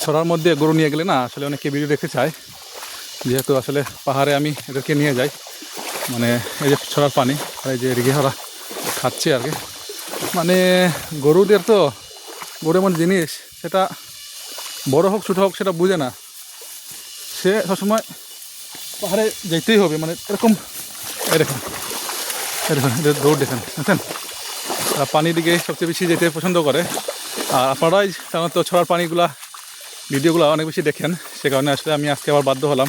ছড়ার মধ্যে গরু নিয়ে গেলে না আসলে অনেকে ভিডিও দেখতে চায়, যেহেতু আসলে পাহাড়ে আমি এদেরকে নিয়ে যাই, মানে এই যে ছড়ার পানি আর এই যে এদিকে ওরা খাচ্ছে আর কি। মানে গরুদের তো গরু এমন জিনিস, সেটা বড় হোক ছোটো হোক সেটা বুঝে না, সে সবসময় পাহাড়ে যেতেই হবে। মানে এরকম দেখুন দৌড় দেখেন, বুঝছেন, তারা পানির দিকে সবচেয়ে বেশি যেতে পছন্দ করে। আর আপনারাই সাধারণত ছড়ার পানিগুলা ভিডিওগুলো অনেক বেশি দেখেন, সে কারণে আসলে আমি আজকে আবার বাধ্য হলাম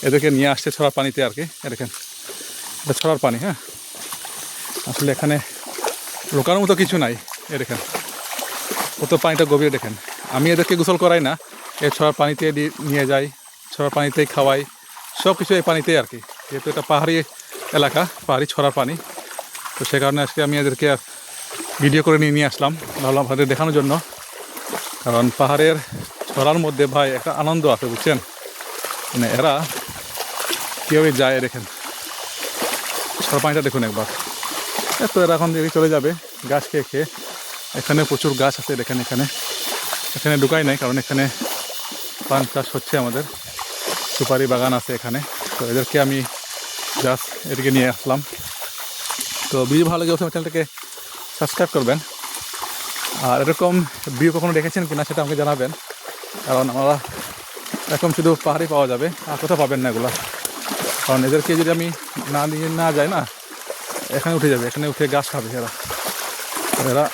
এদেরকে নিয়ে আসতে ছড়ার পানিতে আর কি। দেখেন এটা ছড়ার পানি, হ্যাঁ, আসলে এখানে লোকার মতো কিছু নাই। দেখেন কত পানিটা গভীর দেখেন। আমি এদেরকে গোসল করাই না, এই ছড়ার পানিতে নিয়ে যাই, ছড়ার পানিতেই খাওয়াই, সব কিছু এই পানিতেই আর কি। যেহেতু এটা পাহাড়ি এলাকা, পাহাড়ি ছড়ার পানি, তো সে কারণে আজকে আমি এদেরকে ভিডিও করে নিয়ে আসলাম, ভাবলাম আপনাদের দেখানোর জন্য। কারণ পাহাড়ের ছড়ার মধ্যে ভাই একটা আনন্দ আছে, বুঝছেন, মানে এরা কীভাবে যায় দেখেন। ছড়ার পানিটা দেখুন একবার। তো এরা এখন দিকে চলে যাবে গাছ খেয়ে খেয়ে। এখানে প্রচুর গাছ আছে দেখেন, এখানে ঢুকাই নাই, কারণ এখানে পান চাষ হচ্ছে, আমাদের সুপারি বাগান আছে এখানে। তো এদেরকে আমি জাস্ট এদিকে নিয়ে আসলাম। তো ভিডিও ভালো লাগে অবশ্যই চ্যানেলটাকে সাবস্ক্রাইব করবেন। আর এরকম ভিউ কখনো দেখেছেন কিনা সেটা আমাকে জানাবেন, কারণ আমরা এরকম শুধু পাহাড়ি পাওয়া যাবে, আর কোথাও পাবেন না এগুলো। কারণ এদেরকে যদি আমি নিয়ে না যাই না, এখানে উঠে যাবে, এখানে উঠে গাছ খাবে এরা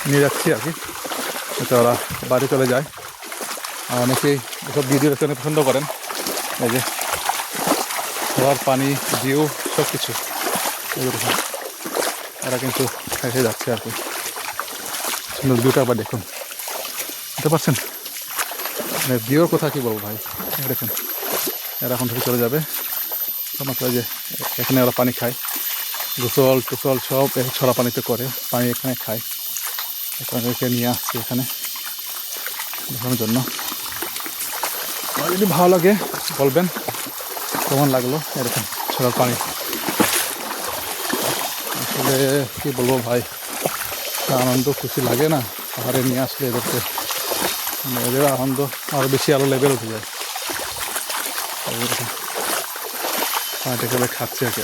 নিয়ে যাচ্ছি আর কি, যাতে ওরা বাড়ি চলে যায়। আর অনেকেই এসব ভিডিও দেখতে অনেক পছন্দ করেন। এই যে খাওয়ার পানি, ভিউ, সব কিছু এরা কিন্তু এসে যাচ্ছে আর কি। সুন্দর ভিউটা আবার দেখুন, বুঝতে পারছেন, মানে ভিউর কথা কী বলবো ভাই। দেখুন এরা এখন থেকে চলে যাবে, মাত্র যে এখানে ওরা পানি খায়, গোসল টোসল সব ছড়া পানিতে করে, পানি এখানে খায়। এখানে নিয়ে আসছি এখানে দেখানোর জন্য। যদি ভালো লাগে বলবেন কেমন লাগলো এরকম ছড়ার পানি। আসলে কী বলবো ভাই, আনন্দ খুশি লাগে না পাহাড়ে নিয়ে আসলে এদেরকে, মানে এদের আনন্দ আরও বেশি আরও লেভেল উঠে যায়। পানিটা খাচ্ছে আর কি।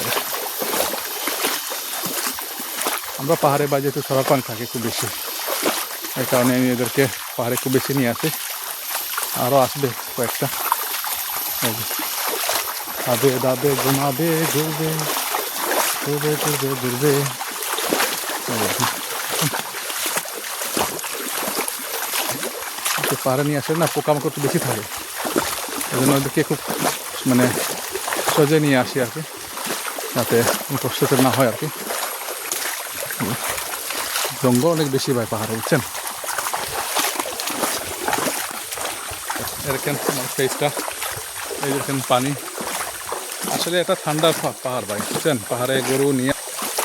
আমরা পাহাড়ে বা যেহেতু ছড়ার পানি থাকে খুব বেশি, এই কারণে আমি এদেরকে পাহাড়ে খুব বেশি নিয়ে আসি। আরও আসবে কয়েকটা, খাবে দাবে ঘুমাবে ঘুরবে ঘুরবে ঘুরবে ঘুরবে। পাহাড়ে নিয়ে আসলে না পোকামাকড় একটু বেশি থাকে, এই জন্য ওদেরকে খুব মানে সহজে নিয়ে আসি আর কি, যাতে কষ্ট না হয় আর কি। জঙ্গল অনেক বেশি ভাই পাহাড়ে, বুঝছেন। এরকম আমার ফেসটা, এই দেখেন পানি, আসলে এটা ঠান্ডা পাহাড় ভাই, বুঝছেন। পাহাড়ে গরু নিয়ে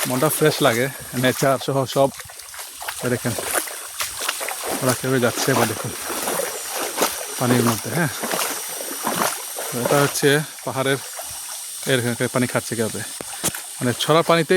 মনটা ফ্রেশ লাগে, নেচার সহ সব। দেখেন ওরা কেউ যাচ্ছে বা দেখুন পানির মধ্যে, হ্যাঁ, এটা হচ্ছে পাহাড়ের এরকম পানি খাচ্ছে কেউ, মানে ছড়া পানিতেই